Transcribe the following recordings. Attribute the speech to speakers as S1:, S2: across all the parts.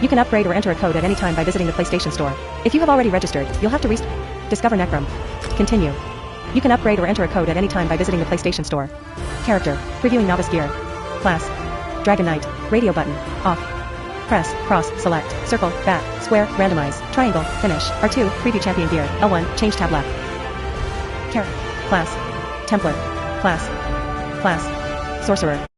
S1: You can upgrade or enter a code at any time by visiting the PlayStation Store. If you have already registered, you'll have to discover Necrom. Continue. You can upgrade or enter a code at any time by visiting the PlayStation Store. Character. Previewing Novice Gear. Class. Dragon Knight. Radio button. Off. Press, cross, select, circle, bat, square, randomize, triangle, finish. R2, preview champion gear. L1, change tab left. Character. Class. Templar. Class. Class. Sorcerer.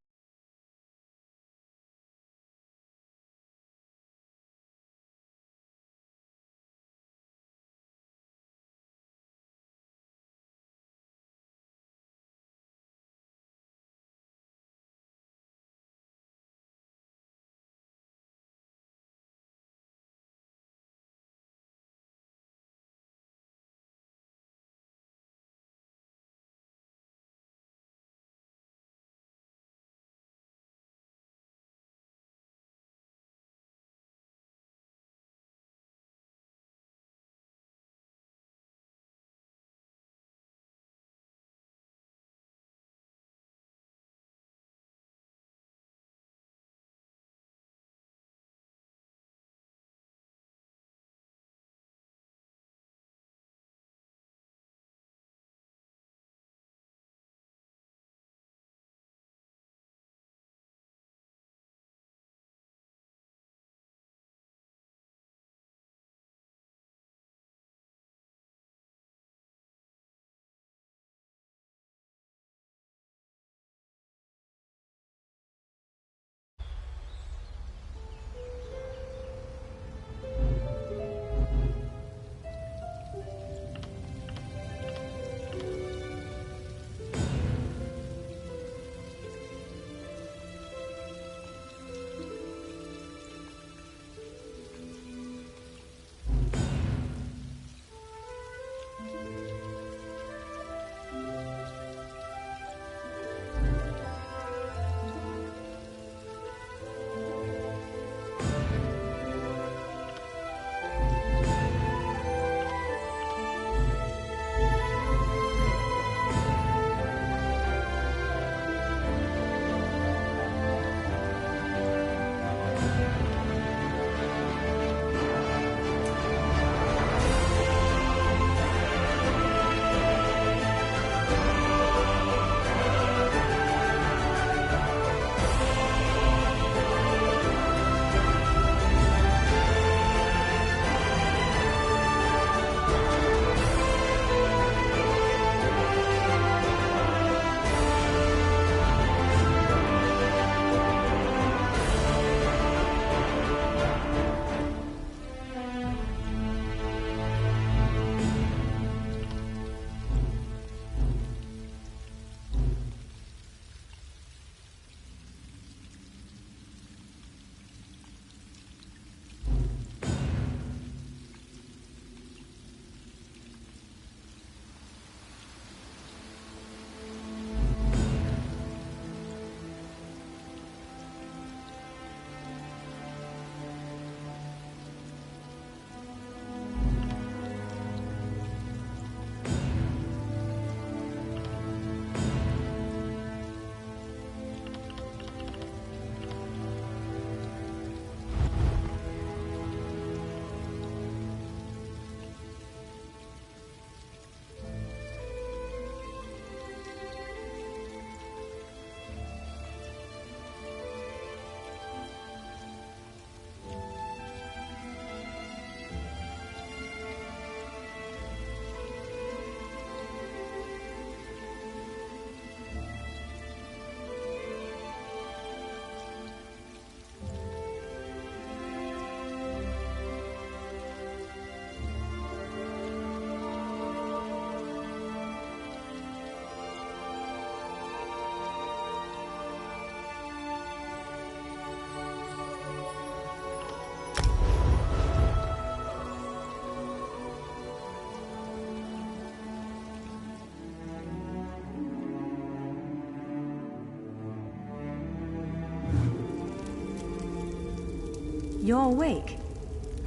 S2: You're awake.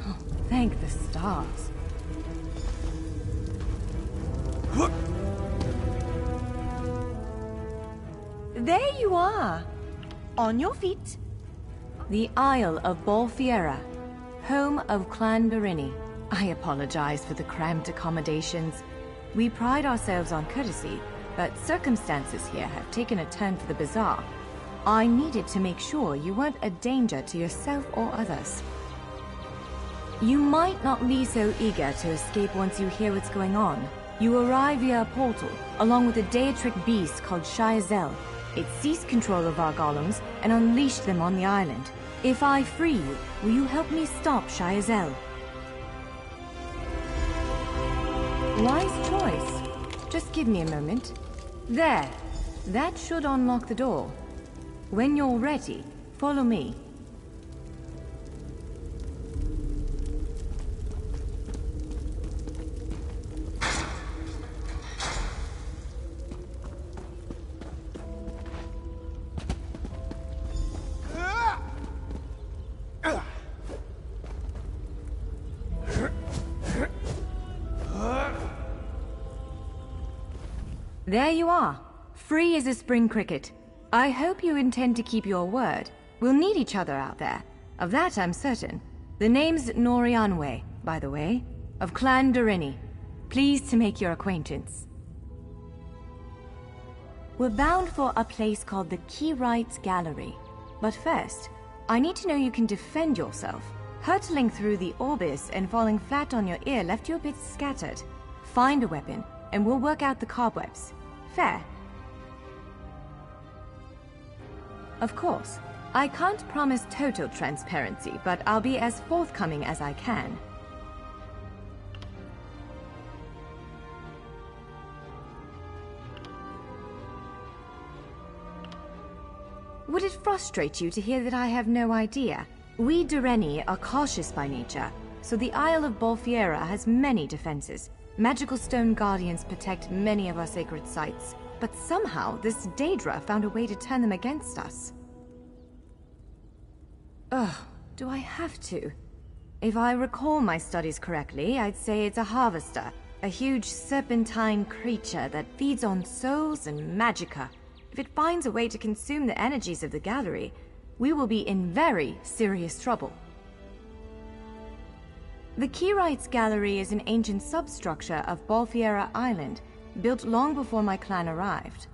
S2: Oh, thank the stars. There you are. On your feet. The Isle of Bolfiera. home of Clan Barini. I apologize for the cramped accommodations. We pride ourselves on courtesy, but circumstances here have taken a turn for the bizarre. I needed to make sure you weren't a danger to yourself or others. You might not be so eager to escape once you hear what's going on. You arrive via a portal, along with a Daetric beast called Shayazel. It seized control of our golems and unleashed them on the island. If I free you, will you help me stop Shayazel? Wise choice. Just give me a moment. There. That should unlock the door. When you're ready, follow me. There you are, free as a spring cricket. I hope you intend to keep your word. We'll need each other out there. Of that I'm certain. The name's Norianwe, by the way, of Clan Durini. Pleased to make your acquaintance. We're bound for a place called the Keyrights Gallery. But first, I need to know you can defend yourself. Hurtling through the Orbis and falling flat on your ear left you a bit scattered. Find a weapon, and we'll work out the cobwebs. Fair. Of course, I can't promise total transparency, but I'll be as forthcoming as I can. Would it frustrate you to hear that I have no idea? We Dureni are cautious by nature, so the Isle of Bolfiera has many defenses. Magical stone guardians protect many of our sacred sites, but somehow this Daedra found a way to turn them against us. Ugh, do I have to? If I recall my studies correctly, I'd say it's a harvester, a huge serpentine creature that feeds on souls and magicka. If it finds a way to consume the energies of the gallery, we will be in very serious trouble. The Keyrights Gallery is an ancient substructure of Bolfiera Island, built long before my clan arrived.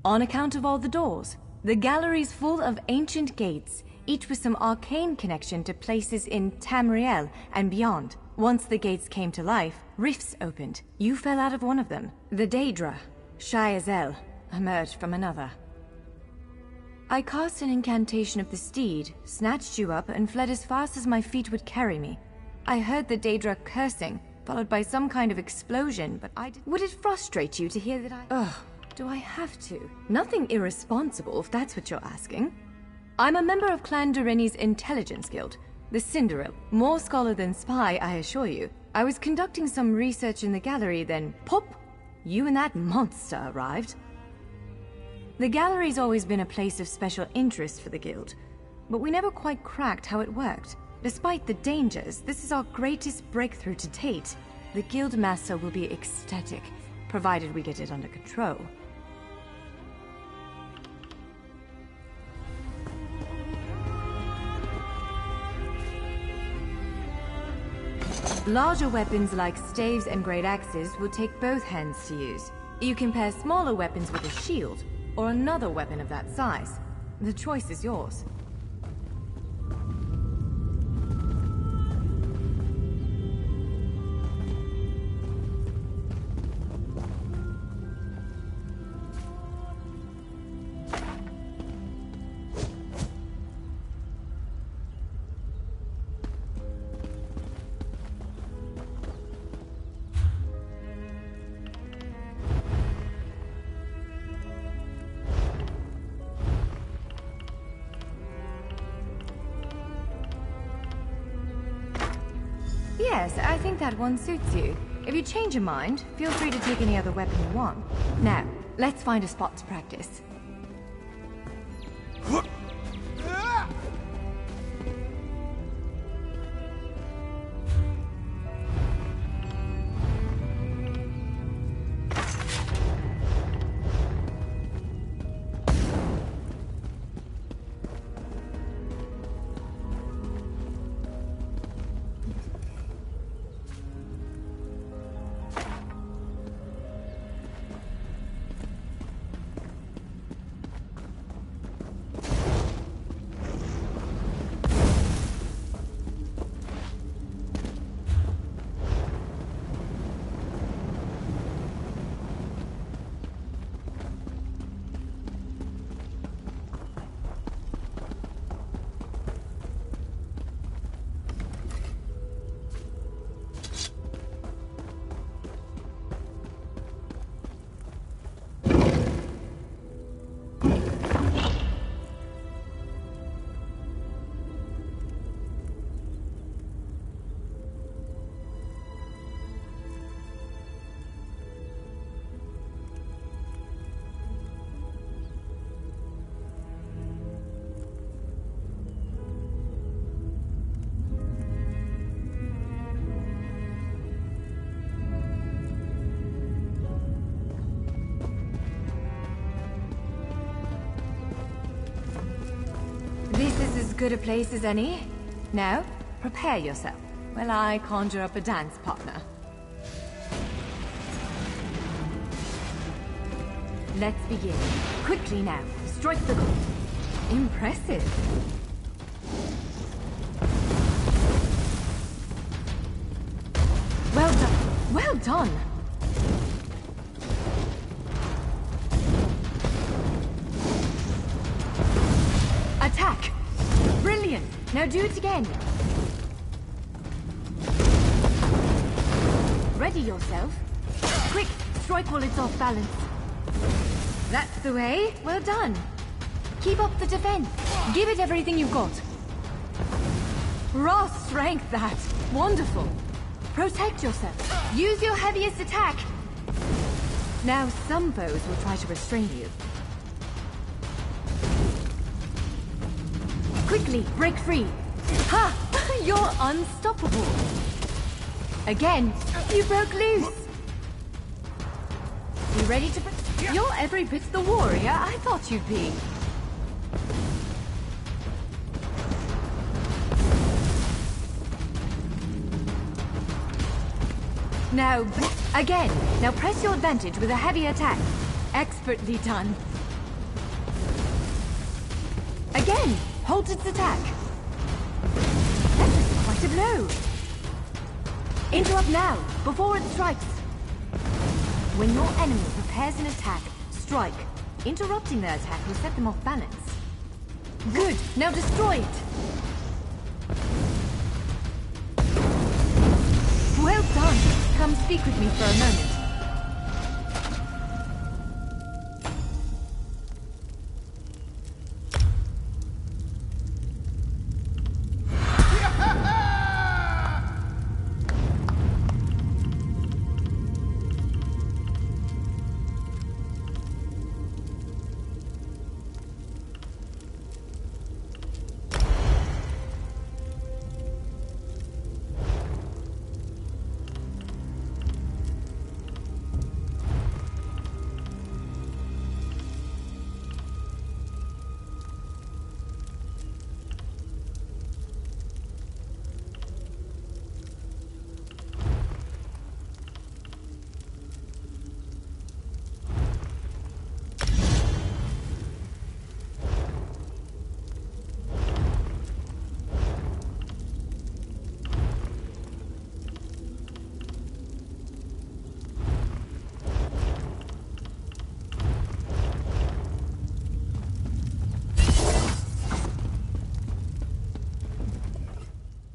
S2: On account of all the doors, the gallery's full of ancient gates, each with some arcane connection to places in Tamriel and beyond. Once the gates came to life, rifts opened. You fell out of one of them. The Daedra, Shayazel, emerged from another. I cast an incantation of the steed, snatched you up, and fled as fast as my feet would carry me. I heard the Daedra cursing, followed by some kind of explosion, but I did— Would it frustrate you to hear that I— Ugh, do I have to? Nothing irresponsible, if that's what you're asking. I'm a member of Clan Durini's Intelligence Guild, the Cinderil. More scholar than spy, I assure you. I was conducting some research in the gallery, then pop! You and that monster arrived. The gallery's always been a place of special interest for the guild, but we never quite cracked how it worked. Despite the dangers, this is our greatest breakthrough to date. The guild master will be ecstatic, provided we get it under control. Larger weapons like staves and great axes will take both hands to use. You can pair smaller weapons with a shield, or another weapon of that size. The choice is yours. Yes, I think that one suits you. If you change your mind, feel free to take any other weapon you want. Now, let's find a spot to practice. as good a place as any. Now, prepare yourself while I conjure up a dance partner. Let's begin. Quickly now. Strike the goal. Impressive. Well done. Well done. Attack. Brilliant. Now do it again. Ready yourself. Quick, strike while it's off balance. That's the way. Well done. Keep up the defense. Give it everything you've got. Raw strength, that. Wonderful. Protect yourself. Use your heaviest attack. Now some foes will try to restrain you. Quickly, break free. Ha! You're unstoppable. Again, you broke loose. You ready to... You're every bit the warrior I thought you'd be. Now, again. Now press your advantage with a heavy attack. Expertly done. Again, halt its attack. That was quite a blow. Interrupt now, before it strikes. When your enemy prepares an attack, strike. Interrupting their attack will set them off balance. Good, now destroy it. Well done. Come speak with me for a moment.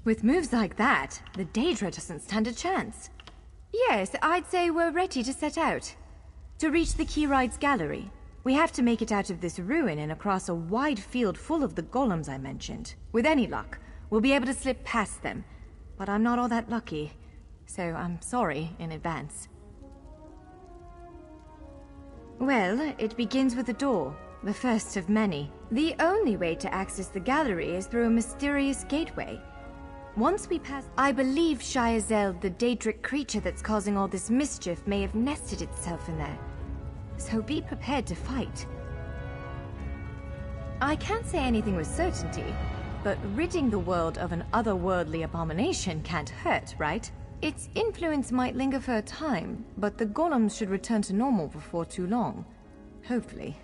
S2: With moves like that, the Daedra doesn't stand a chance. Yes, I'd say we're ready to set out. To reach the Keyride's gallery, we have to make it out of this ruin and across a wide field full of the golems I mentioned. With any luck, we'll be able to slip past them. But I'm not all that lucky, so I'm sorry in advance. Well, it begins with a door, the first of many. The only way to access the gallery is through a mysterious gateway. Once we pass, I believe Shyazel, the Daedric creature that's causing all this mischief, may have nested itself in there. So be prepared to fight. I can't say anything with certainty, but ridding the world of an otherworldly abomination can't hurt, right? Its influence might linger for a time, but the golems should return to normal before too long. Hopefully.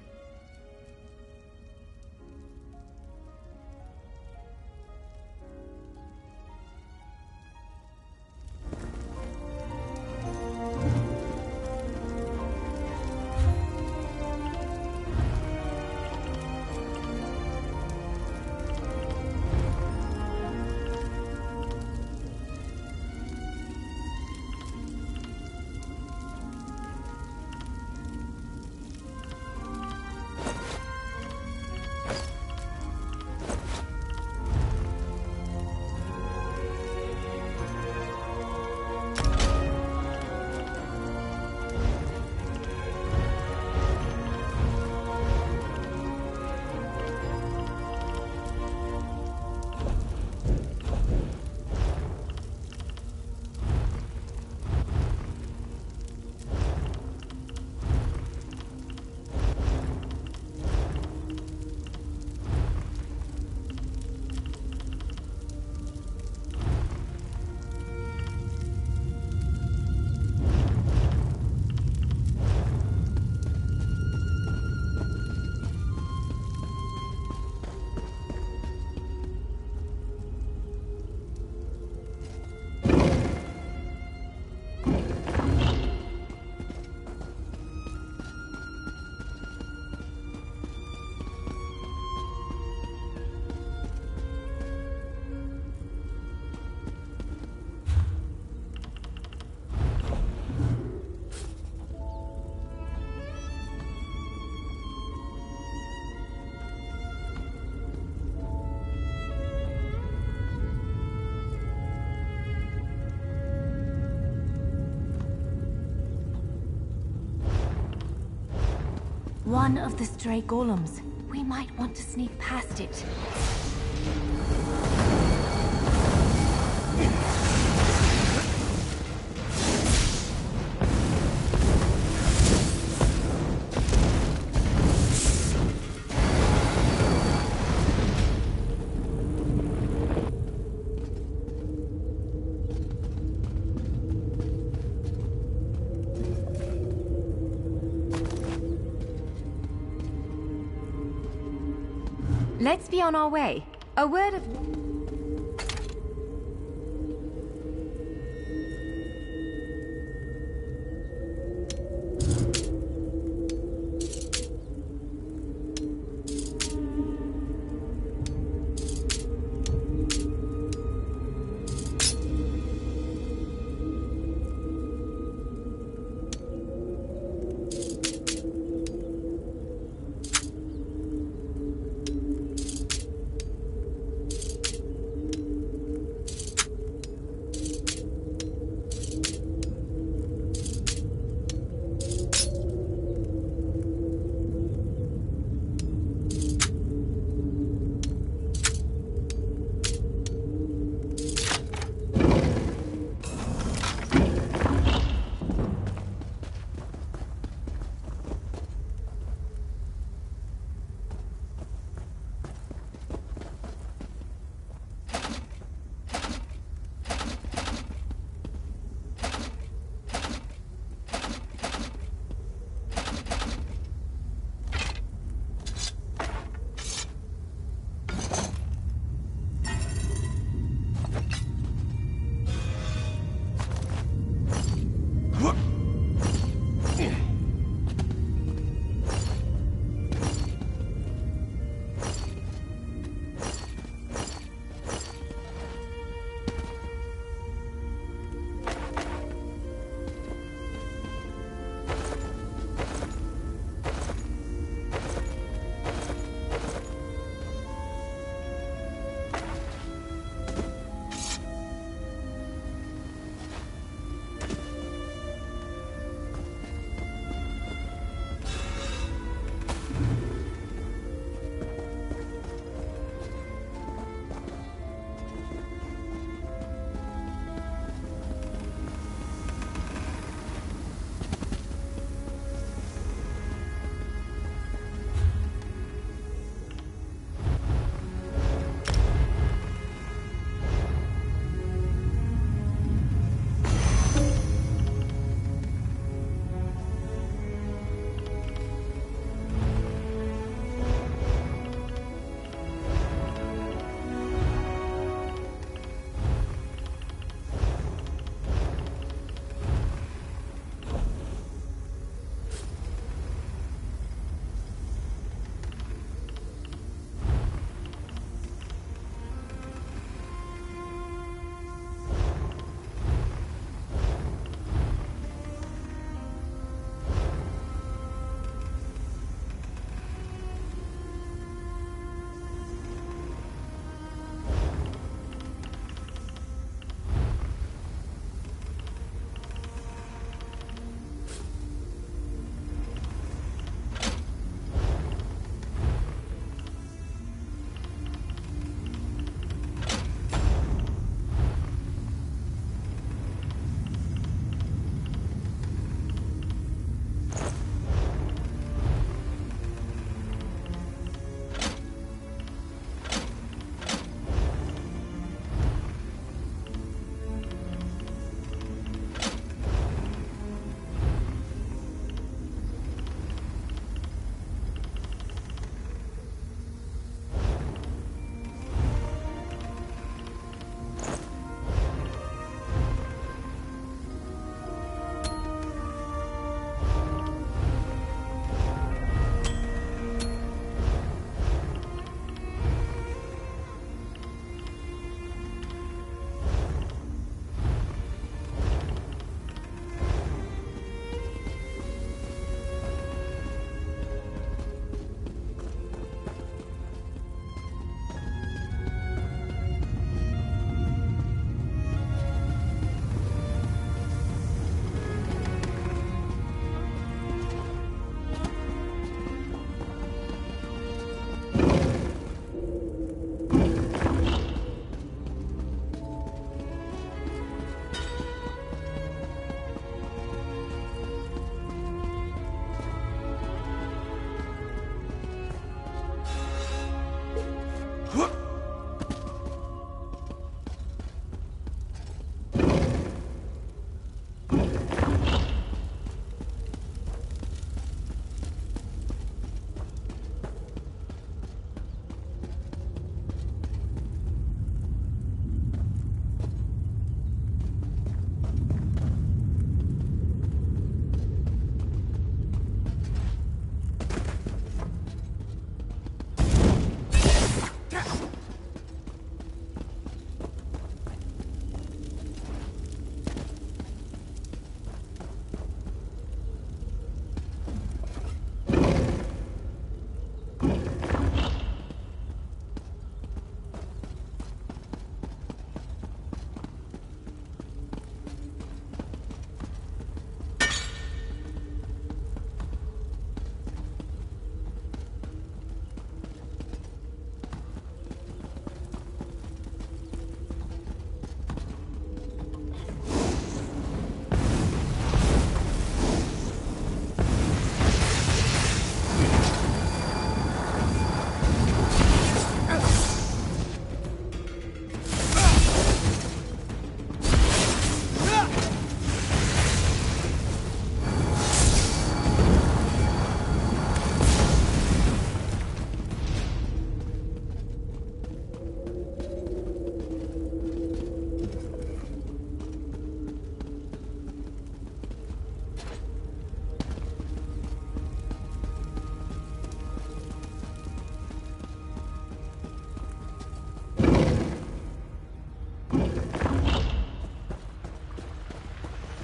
S2: One of the stray golems. We might want to sneak past it. Let's be on our way. A word of...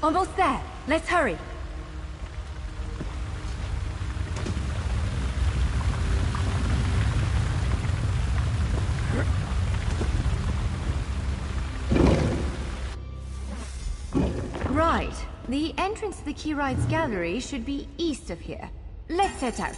S2: Almost there. Let's hurry. Right. The entrance to the Keyrites Gallery should be east of here. Let's set out.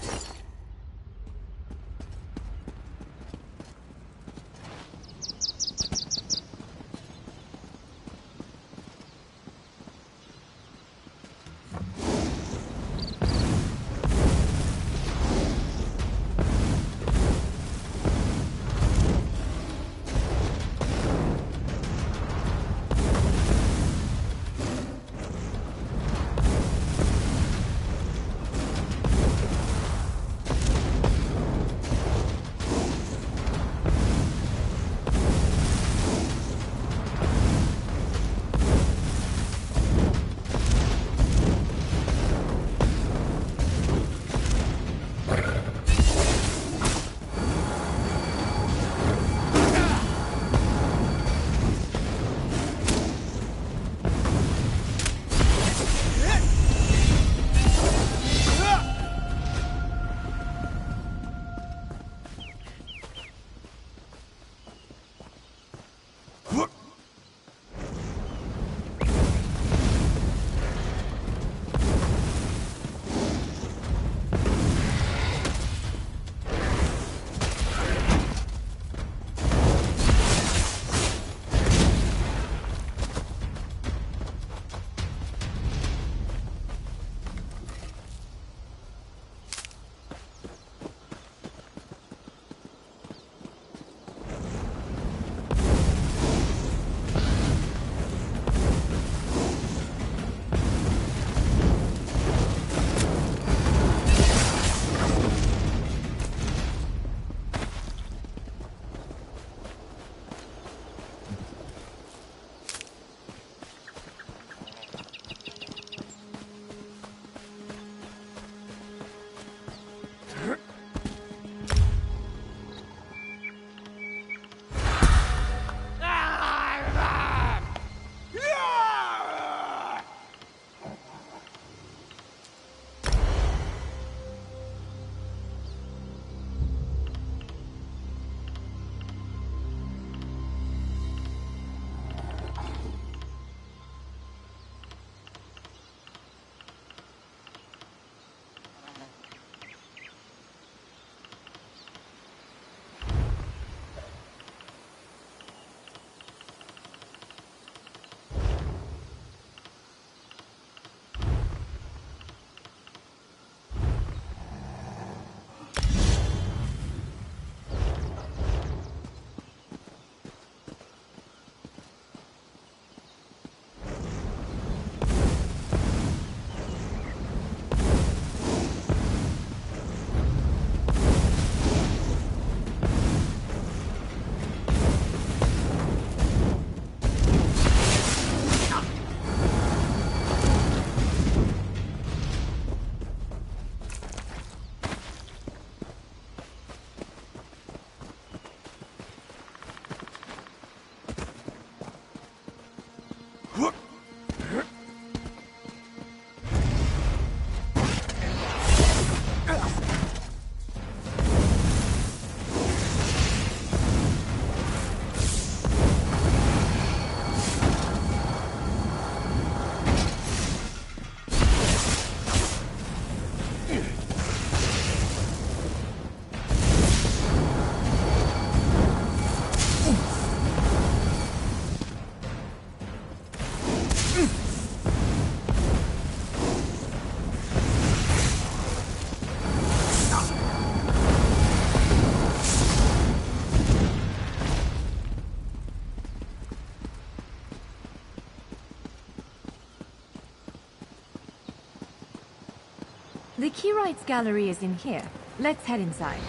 S2: The Keyrites Gallery is in here. Let's head inside.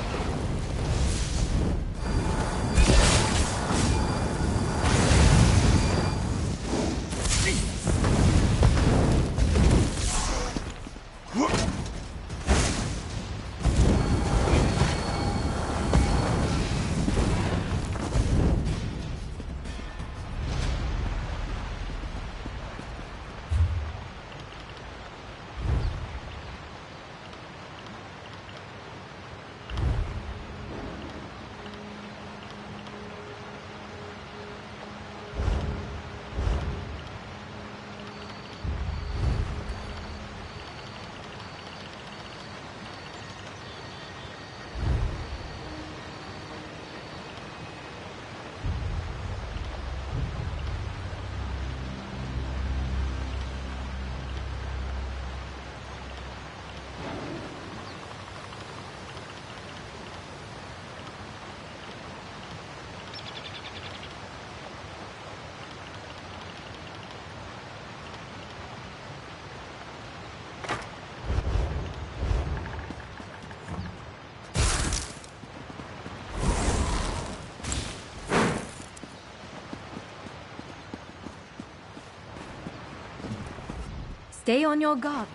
S2: Stay on your guard.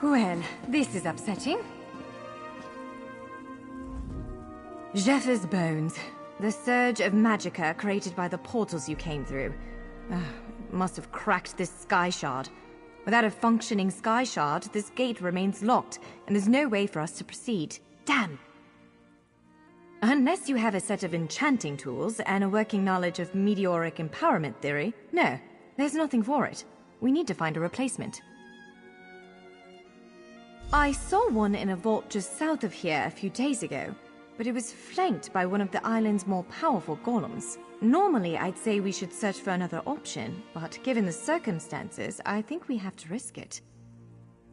S2: Well, this is upsetting. Zephyrs' bones. The surge of magicka created by the portals you came through. Must have cracked this sky shard. Without a functioning sky shard, this gate remains locked, and there's no way for us to proceed. Damn! Unless you have a set of enchanting tools and a working knowledge of meteoric empowerment theory, no, there's nothing for it. We need to find a replacement. I saw one in a vault just south of here a few days ago, but it was flanked by one of the island's more powerful golems. Normally, I'd say we should search for another option, but given the circumstances, I think we have to risk it.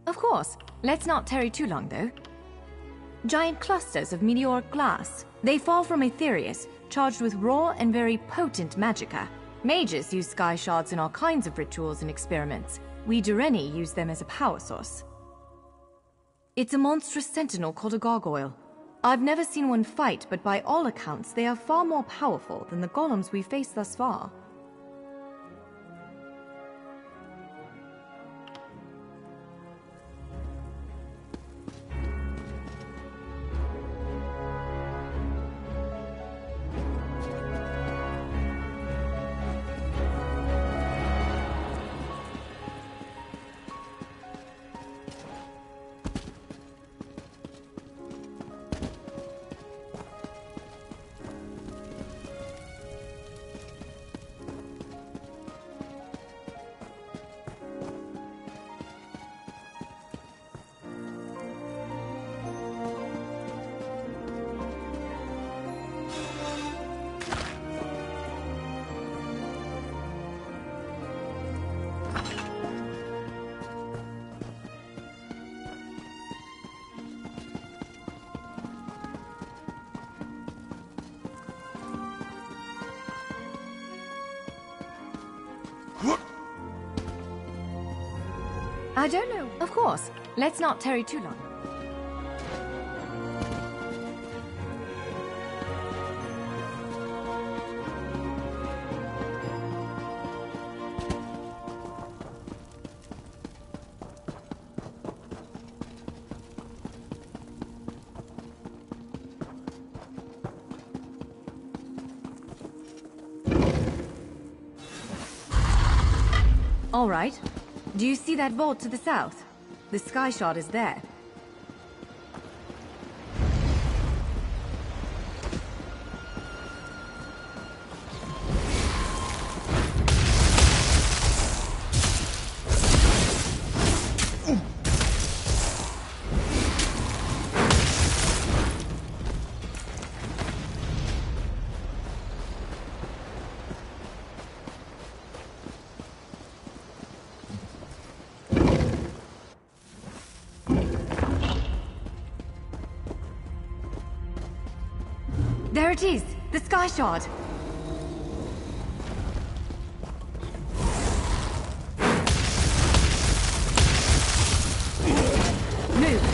S2: Of course. Let's not tarry too long, though. Giant clusters of meteoric glass. They fall from Aetherius, charged with raw and very potent magicka. Mages use sky shards in all kinds of rituals and experiments. We Dureni use them as a power source. It's a monstrous sentinel called a gargoyle. I've never seen one fight, but by all accounts, they are far more powerful than the golems we've faced thus far. I don't know. Of course. Let's not tarry too long. All right. Do you see that vault to the south? The sky shard is there. There it is! The sky shard! Move!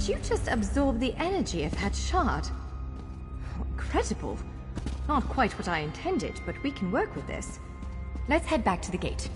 S2: Did you just absorb the energy of that shard? Incredible. Not quite what I intended, but we can work with this. Let's head back to the gate.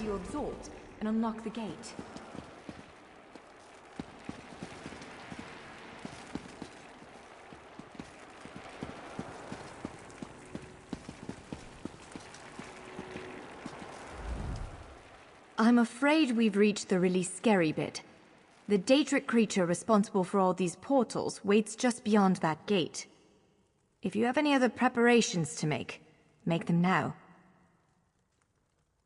S2: You absorbed and unlock the gate. I'm afraid we've reached the really scary bit. The Daedric creature responsible for all these portals waits just beyond that gate. If you have any other preparations to make them now.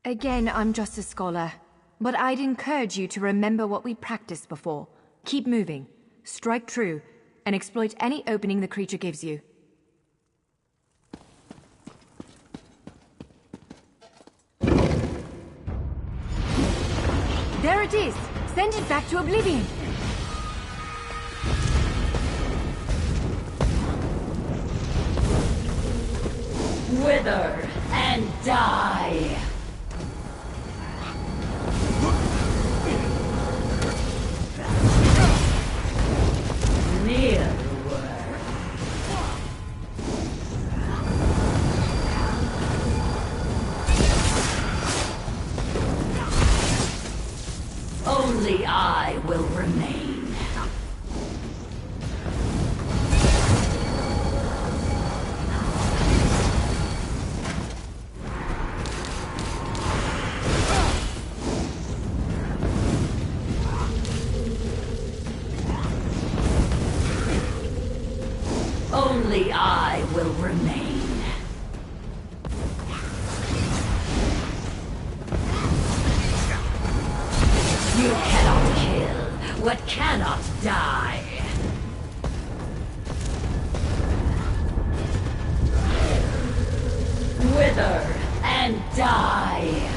S2: Again, I'm just a scholar, but I'd encourage you to remember what we practiced before. Keep moving, strike true, and exploit any opening the creature gives you. There it is! Send it back to oblivion!
S3: Wither and die! Near only I will remain. Only I will remain. You cannot kill what cannot die. Wither and die.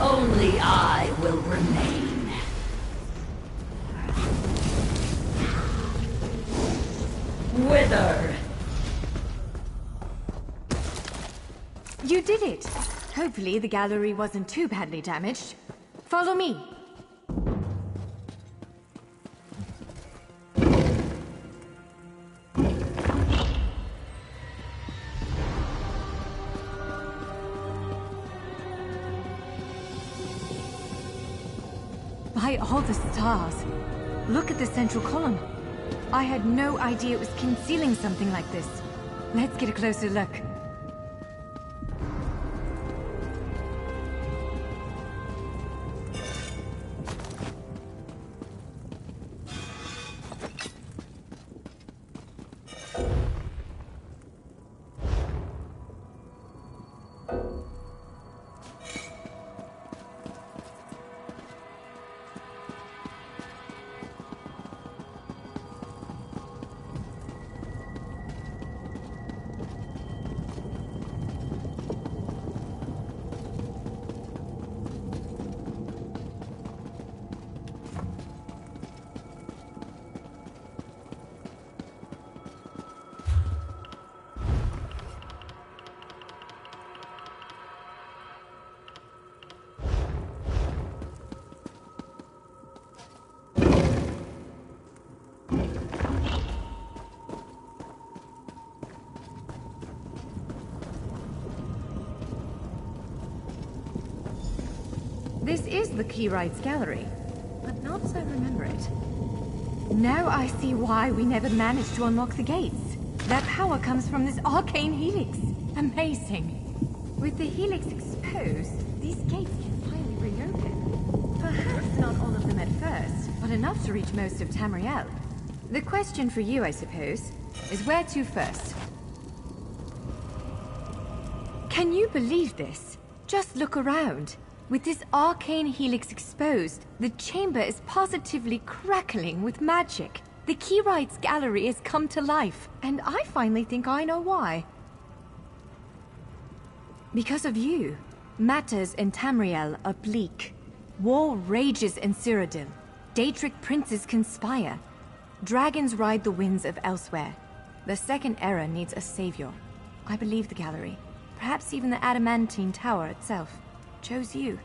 S3: Only I will remain. Wither!
S2: You did it! Hopefully the gallery wasn't too badly damaged. Follow me! By all the stars. Look at the central column. I had no idea it was concealing something like this. Let's get a closer look. This is the Keyrights Gallery, but not as I remember it. Now I see why we never managed to unlock the gates. That power comes from this arcane helix. Amazing. With the helix exposed, these gates can finally reopen. Perhaps not all of them at first, but enough to reach most of Tamriel. The question for you, I suppose, is where to first? Can you believe this? Just look around. With this arcane helix exposed, the chamber is positively crackling with magic. The Keyrights Gallery has come to life, and I finally think I know why. Because of you. Matters in Tamriel are bleak. War rages in Cyrodiil. Daedric princes conspire. Dragons ride the winds of elsewhere. The Second Era needs a savior. I believe the Gallery, perhaps even the Adamantine Tower itself, chose you.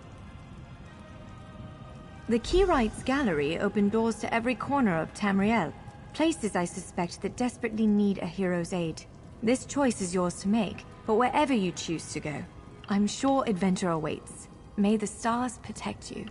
S2: The Keyrights Gallery opened doors to every corner of Tamriel, places I suspect that desperately need a hero's aid. This choice is yours to make, but wherever you choose to go, I'm sure adventure awaits. May the stars protect you.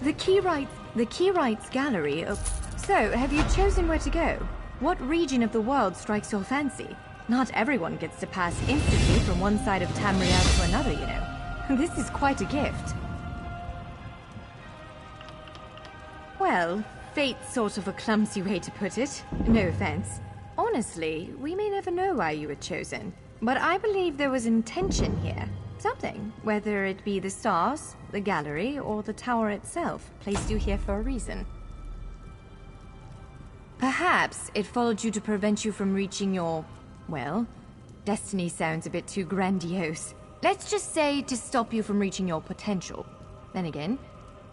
S2: The Keyrites Gallery. So, have you chosen where to go? What region of the world strikes your fancy? Not everyone gets to pass instantly from one side of Tamriel to another, you know. This is quite a gift. Well, fate's sort of a clumsy way to put it. No offense. Honestly, we may never know why you were chosen, but I believe there was intention here. Something, whether it be the stars, the gallery, or the tower itself, placed you here for a reason. Perhaps it followed you to prevent you from reaching your, well, destiny sounds a bit too grandiose. Let's just say to stop you from reaching your potential. Then again,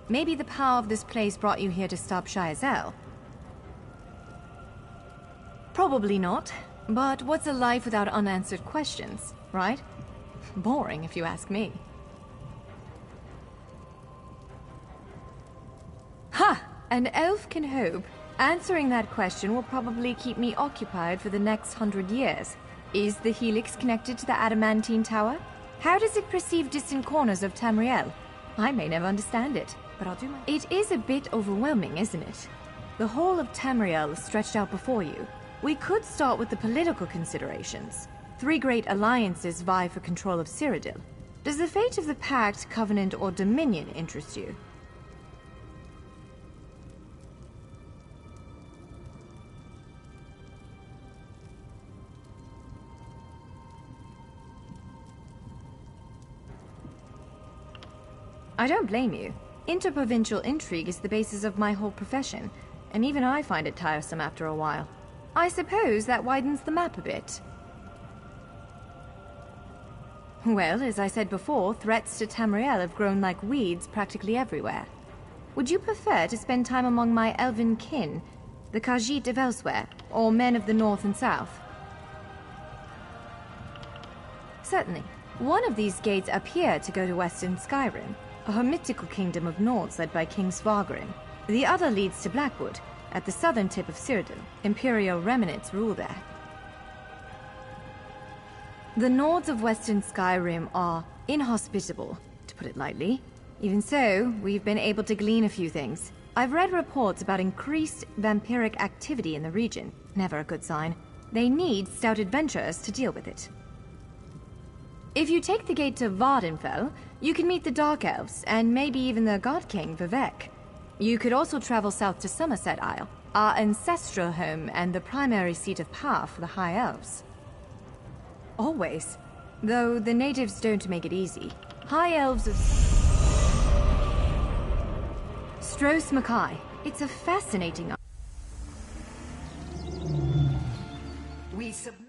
S2: maybe the power of this place brought you here to stop Shayazel. Probably not, but what's a life without unanswered questions, right? Boring, if you ask me. Ha! An elf can hope. Answering that question will probably keep me occupied for the next 100 years. Is the Helix connected to the Adamantine Tower? How does it perceive distant corners of Tamriel? I may never understand it, but I'll do my... It is a bit overwhelming, isn't it? The whole of Tamriel is stretched out before you. We could start with the political considerations. 3 great alliances vie for control of Cyrodiil. Does the fate of the Pact, Covenant, or Dominion interest you? I don't blame you. Interprovincial intrigue is the basis of my whole profession, and even I find it tiresome after a while. I suppose that widens the map a bit. Well, as I said before, threats to Tamriel have grown like weeds practically everywhere. Would you prefer to spend time among my elven kin, the Khajiit of elsewhere, or men of the north and south? Certainly. One of these gates appear to go to Western Skyrim, a mythical kingdom of Nords led by King Svargrim. The other leads to Blackwood, at the southern tip of Cyrodiil. Imperial remnants rule there. The Nords of Western Skyrim are inhospitable, to put it lightly. Even so, we've been able to glean a few things. I've read reports about increased vampiric activity in the region. Never a good sign. They need stout adventurers to deal with it. If you take the gate to Vardenfell, you can meet the Dark Elves, and maybe even the God King, Vivek. You could also travel south to Somerset Isle, our ancestral home and the primary seat of power for the High Elves. Always. Though the natives don't make it easy. High Elves of Stros Mackay. It's a fascinating...
S3: We submit.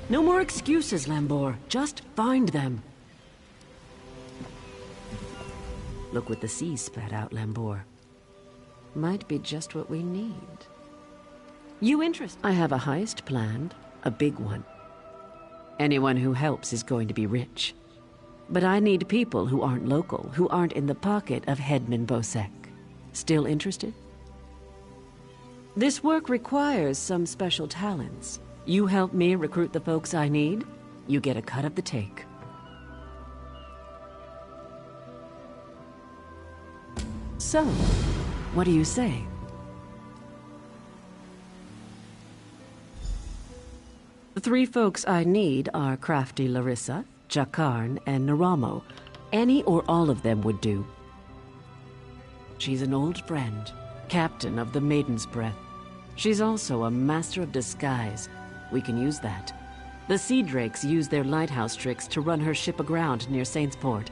S4: No more excuses, Lambor. Just find them. Look what the sea spat out, Lambor. Might be just what we need. You interest? I have a heist planned. A big one. Anyone who helps is going to be rich. But I need people who aren't local, who aren't in the pocket of Headman Bosek. Still interested? This work requires some special talents. You help me recruit the folks I need, you get a cut of the take. So, what do you say? The three folks I need are Crafty Larissa, Jakarn, and Naramo. Any or all of them would do. She's an old friend, captain of the Maiden's Breath. She's also a master of disguise. We can use that. The Sea Drakes use their lighthouse tricks to run her ship aground near Saintsport.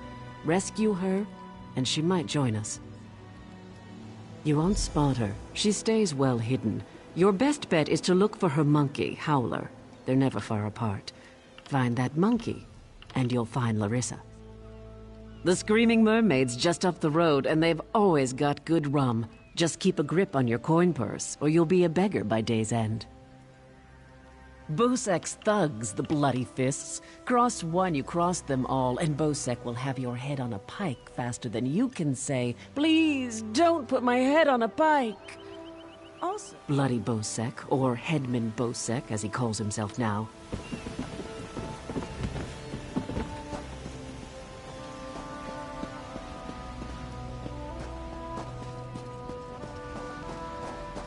S4: Rescue her, and she might join us. You won't spot her. She stays well hidden. Your best bet is to look for her monkey, Howler. They're never far apart. Find that monkey, and you'll find Larissa. The Screaming Mermaid's just up the road, and they've always got good rum. Just keep a grip on your coin purse, or you'll be a beggar by day's end. Bosek's thugs, the bloody fists. Cross one, you cross them all, and Bosek will have your head on a pike faster than you can say, "Please, don't put my head on a pike!" Also, Bloody Bosek, or Headman Bosek, as he calls himself now.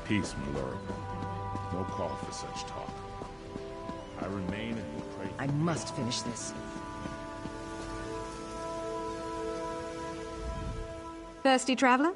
S5: Peace, Milord. No call for such talk. I remain and will pray.
S3: I must finish this.
S6: Thirsty traveler?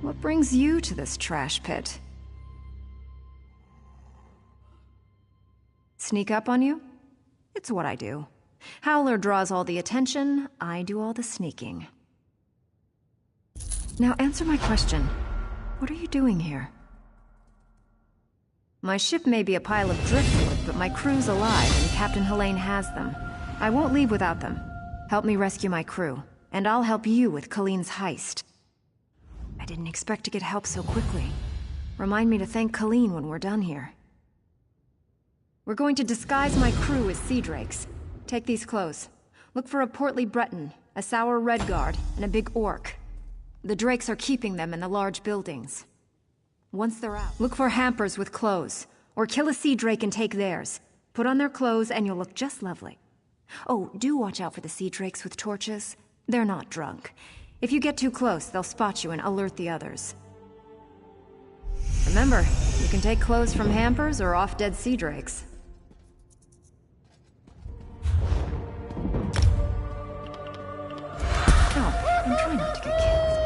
S6: What brings you to this trash pit? Sneak up on you? It's what I do. Howler draws all the attention, I do all the sneaking. Now answer my question. What are you doing here? My ship may be a pile of driftwood, but my crew's alive and Captain Helene has them. I won't leave without them. Help me rescue my crew, and I'll help you with Colleen's heist. I didn't expect to get help so quickly. Remind me to thank Colleen when we're done here. We're going to disguise my crew as sea drakes. Take these clothes. Look for a portly Breton, a sour Redguard, and a big orc. The drakes are keeping them in the large buildings. Once they're out, look for hampers with clothes, or kill a sea drake and take theirs. Put on their clothes and you'll look just lovely. Oh, do watch out for the sea drakes with torches. They're not drunk. If you get too close, they'll spot you and alert the others. Remember, you can take clothes from hampers or off-dead sea drakes. Oh, I'm trying not to get killed.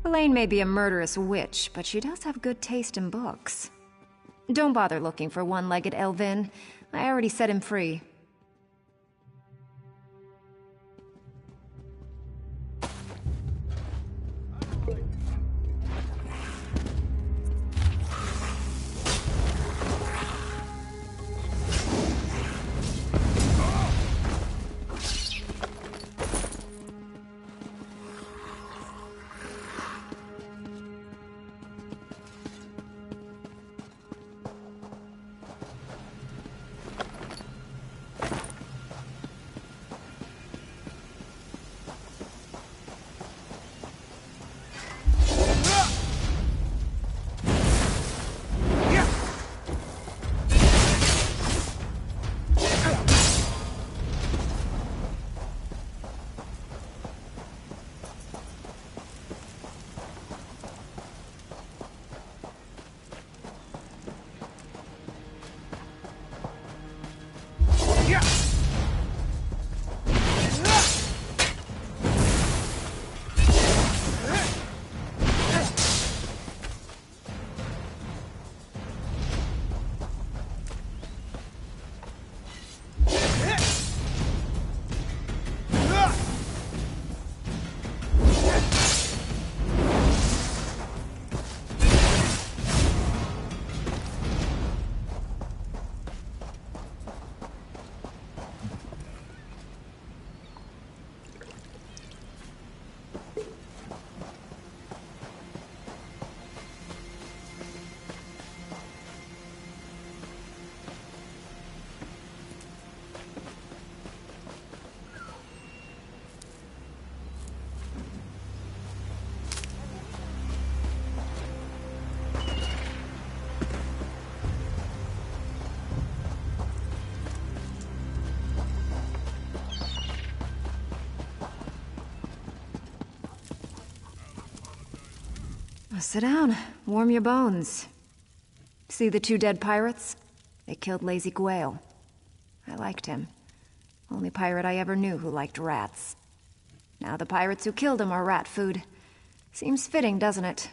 S6: Elaine may be a murderous witch, but she does have good taste in books. Don't bother looking for one-legged Elvin. I already set him free. Sit down. Warm your bones. See the 2 dead pirates? They killed Lazy Gwail. I liked him. Only pirate I ever knew who liked rats. Now the pirates who killed him are rat food. Seems fitting, doesn't it?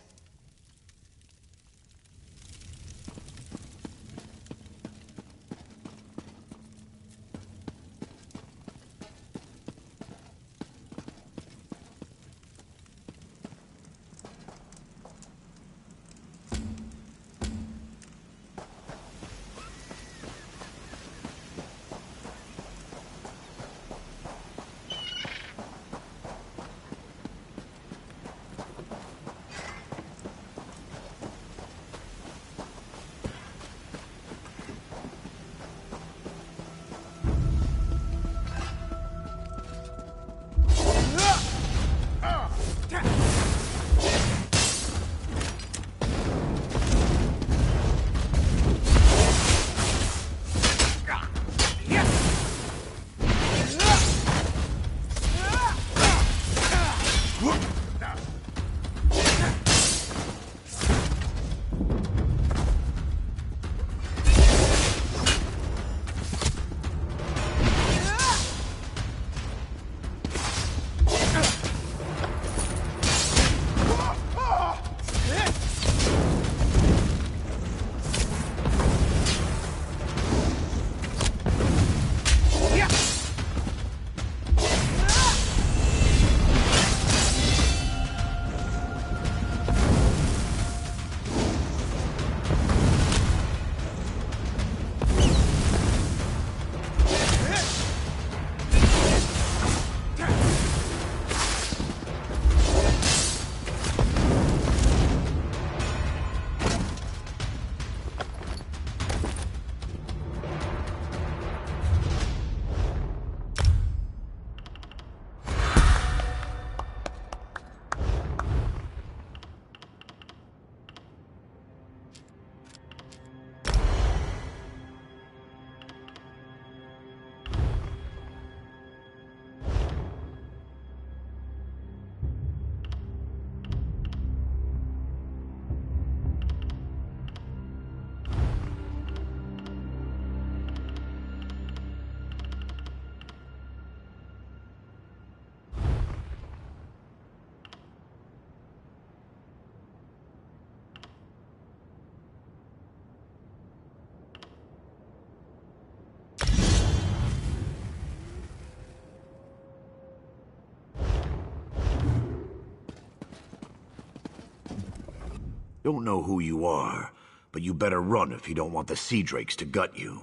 S7: don't know who you are, but you better run if you don't want the Sea Drakes to gut you.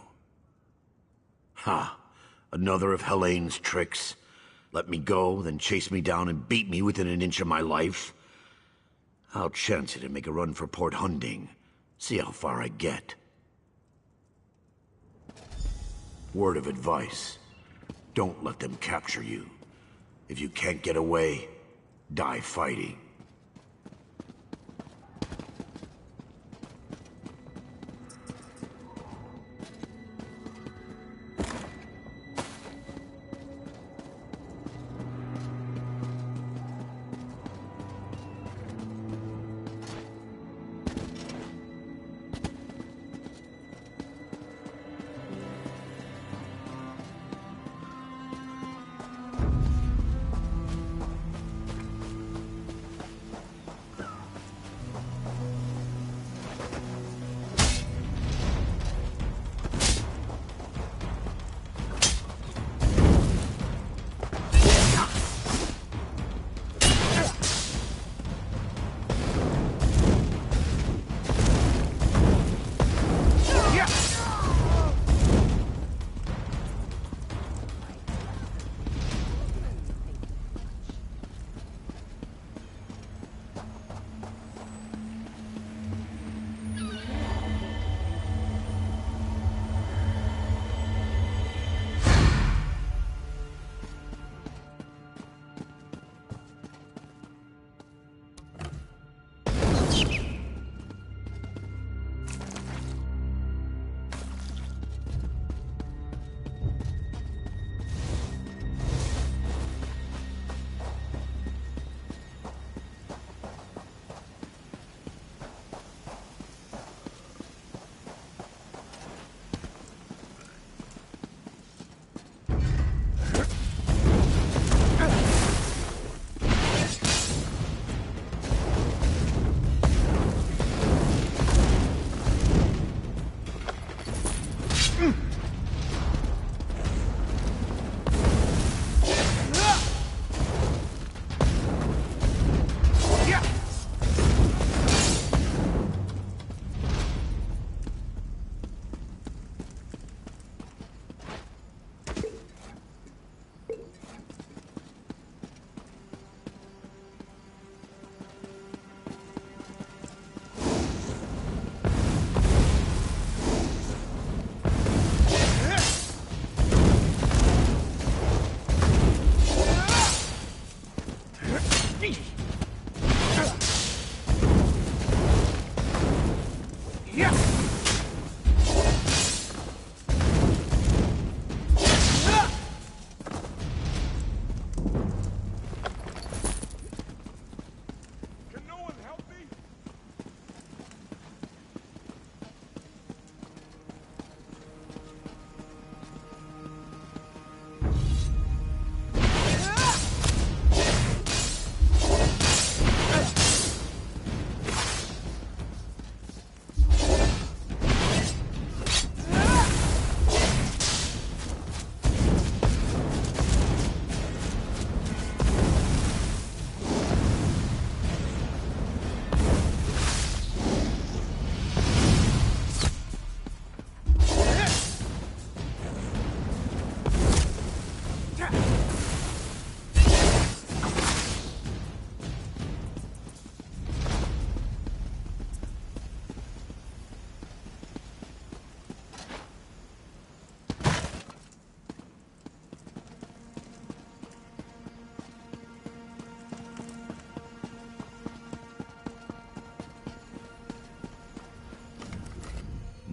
S7: Ha! Another of Helene's tricks. Let me go, then chase me down and beat me within an inch of my life. I'll chance it and make a run for Port Hunding. See how far I get. Word of advice. Don't let them capture you. If you can't get away, die fighting.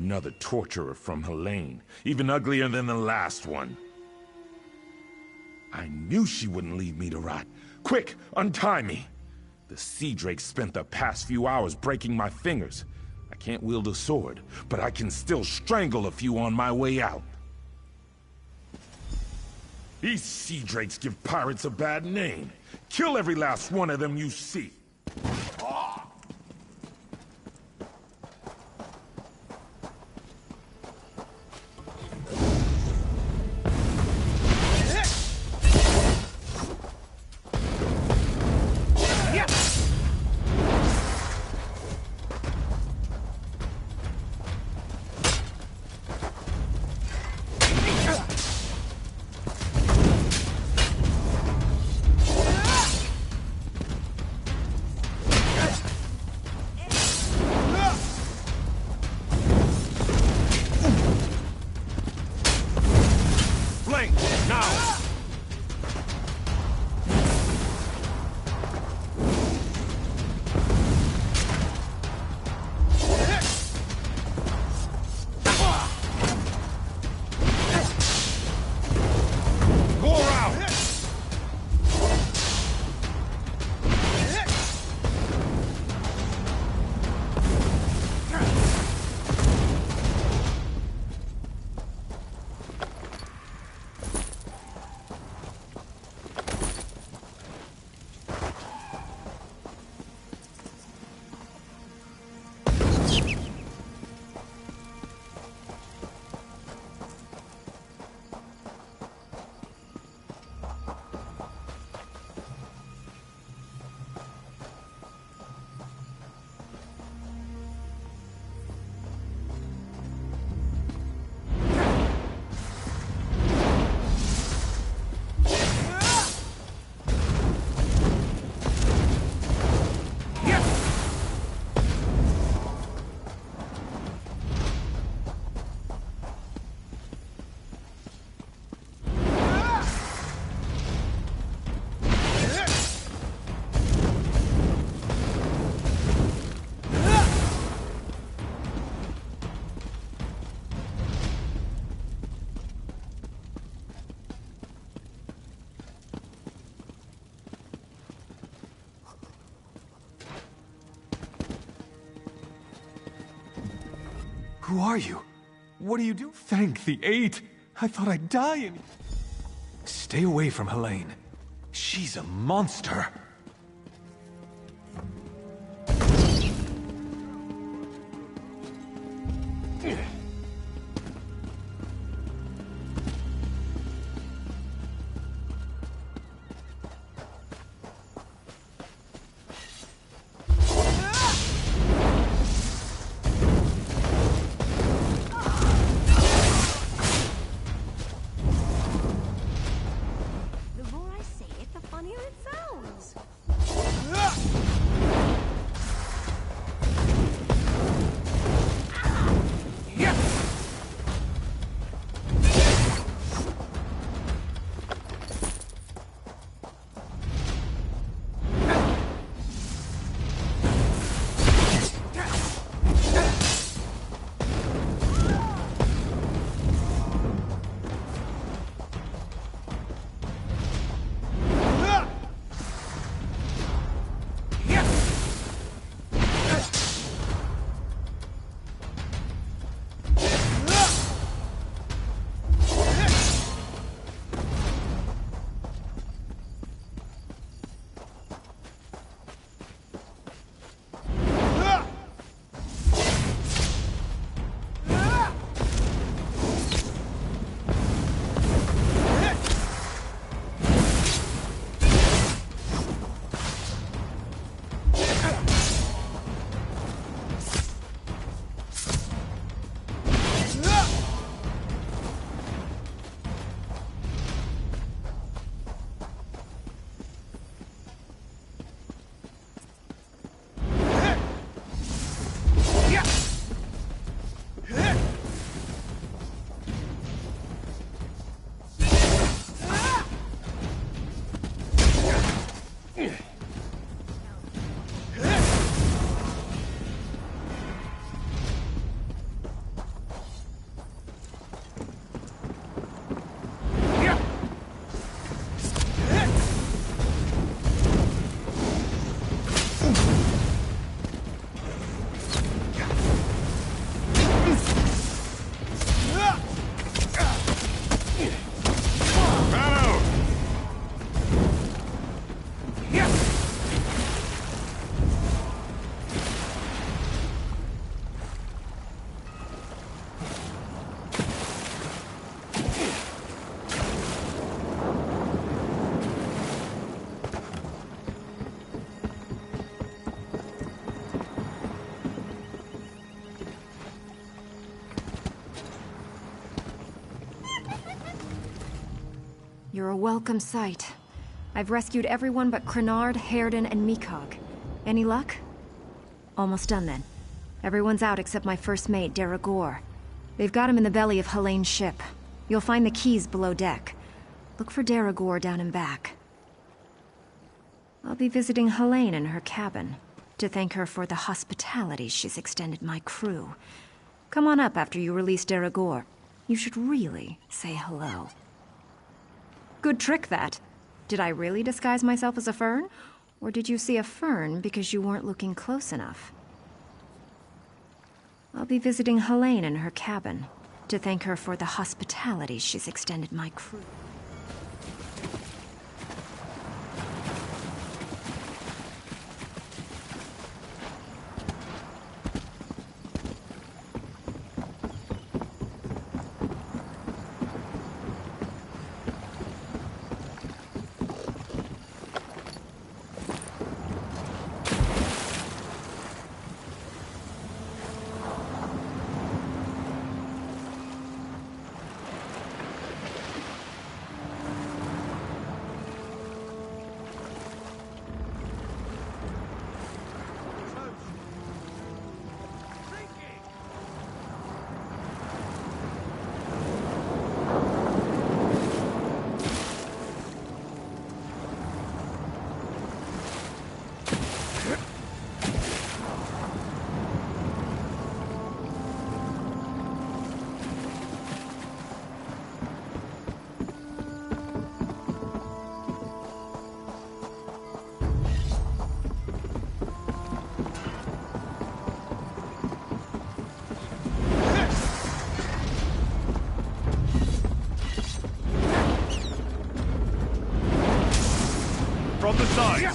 S5: Another torturer from Helene, even uglier than the last one. I knew she wouldn't leave me to rot. Quick, untie me! The Sea Drake spent the past few hours breaking my fingers. I can't wield a sword, but I can still strangle a few on my way out. These Sea Drakes give pirates a bad name. Kill every last one of them you see.
S8: Who are you? What do you do? Thank the Eight! I thought I'd die and... Stay away from Helene. She's a monster.
S6: You're a welcome sight. I've rescued everyone but Crenard, Herden, and Mikog. Any luck? Almost done then. Everyone's out except my first mate, Deragor. They've got him in the belly of Helene's ship. You'll find the keys below deck. Look for Deragor down and back. I'll be visiting Helene in her cabin to thank her for the hospitality she's extended my crew. Come on up after you release Deragor. You should really say hello. Good trick, that. Did I really disguise myself as a fern? Or did you see a fern because you weren't looking close enough? I'll be visiting Helene in her cabin to thank her for the hospitality she's extended my crew.
S9: off the side!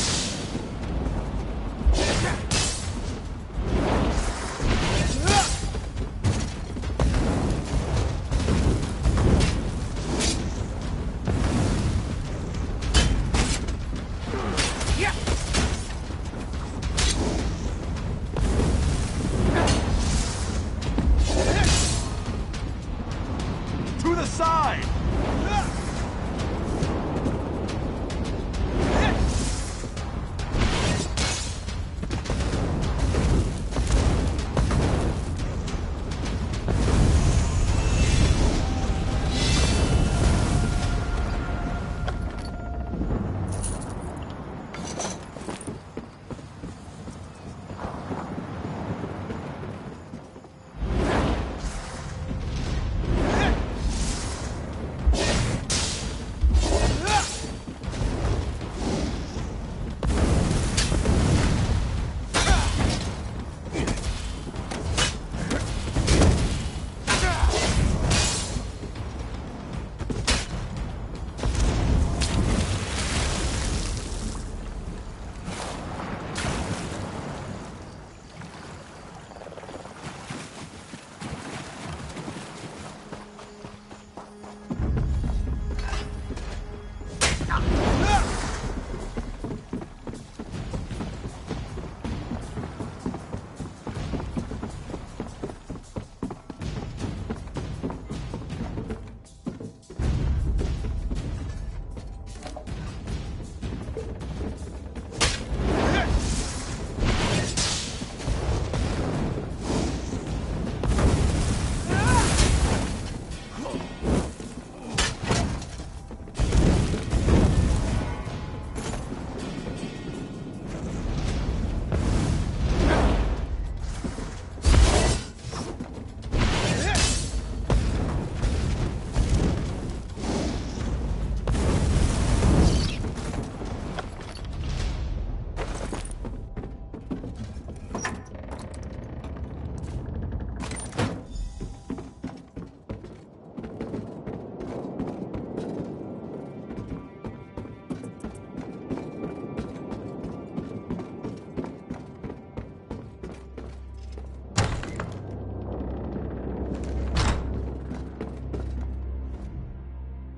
S9: To the side!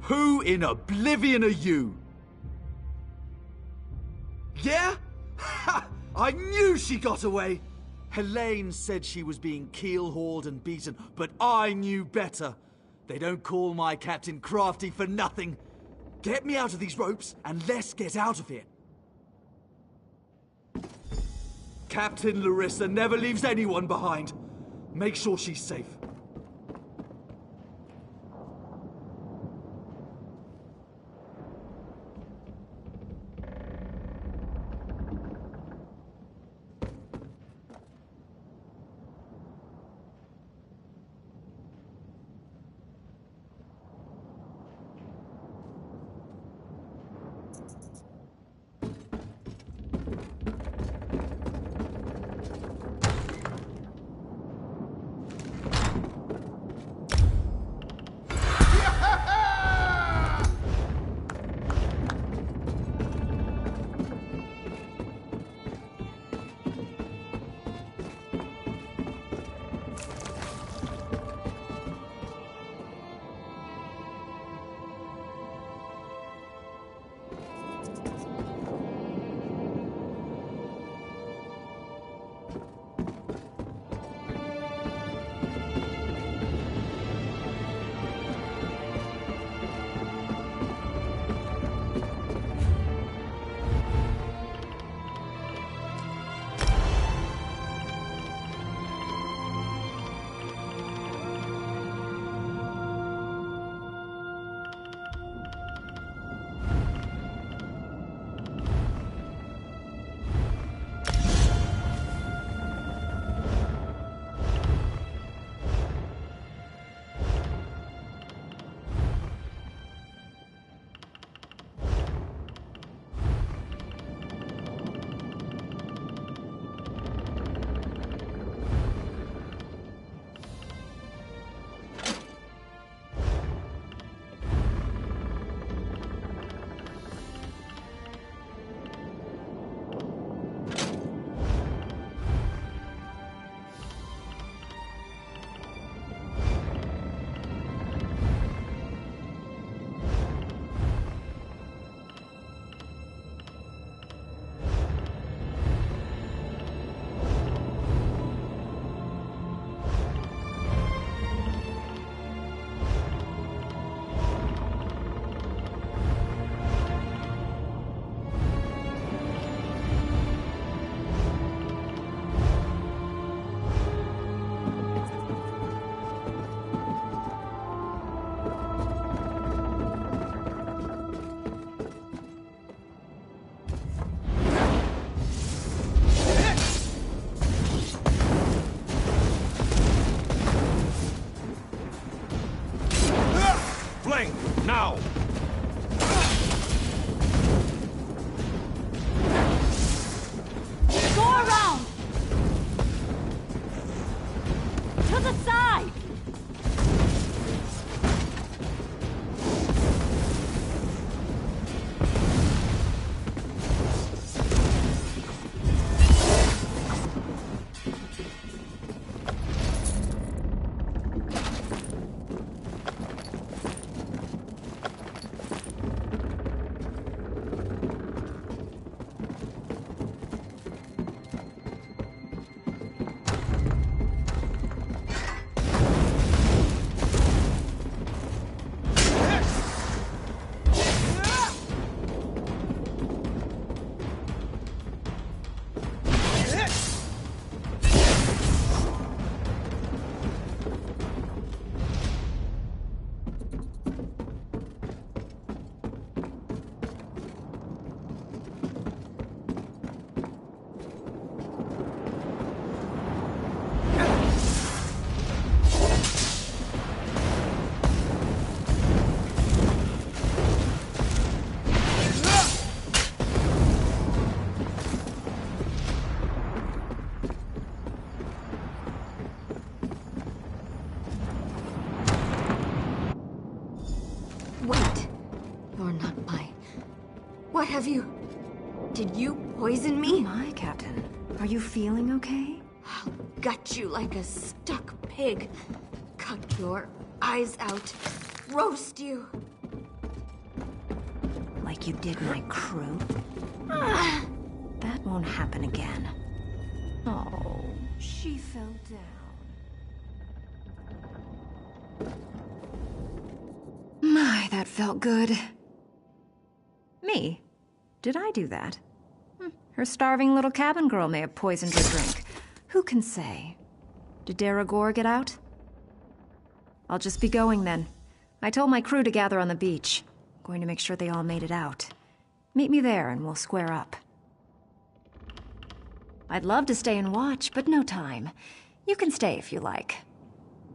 S10: Who in oblivion are you? Yeah? Ha! I knew she got away! Helene said she was being keel-hauled and beaten, but I knew better. They don't call my captain crafty for nothing. Get me out of these ropes, and let's get out of here. Captain Larissa never leaves anyone behind. Make sure she's safe.
S5: Flank! Now!
S9: Go around! To the side!
S6: Wait. You're not my... What have you... Did you poison me?
S2: Oh my, Captain. Are you feeling okay?
S6: I'll gut you like a stuck pig. Cut your eyes out. Roast you.
S2: Like you did my crew? That won't happen again. Oh, she fell down. My, that felt good. Me? Did I do that? Her starving little cabin girl may have poisoned her drink. Who can say? Did Daragor get out? I'll just be going then. I told my crew to gather on the beach. I'm going to make sure they all made it out. Meet me there and we'll square up. I'd love to stay and watch, but no time. You can stay if you like.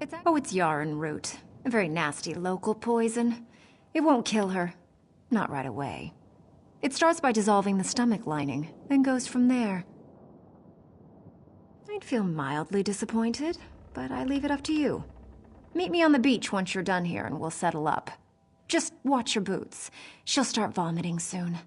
S2: It's yarn root. A very nasty local poison. It won't kill her. Not right away. It starts by dissolving the stomach lining, then goes from there. I'd feel mildly disappointed, but I leave it up to you. Meet me on the beach once you're done here and we'll settle up. Just watch your boots. She'll start vomiting soon.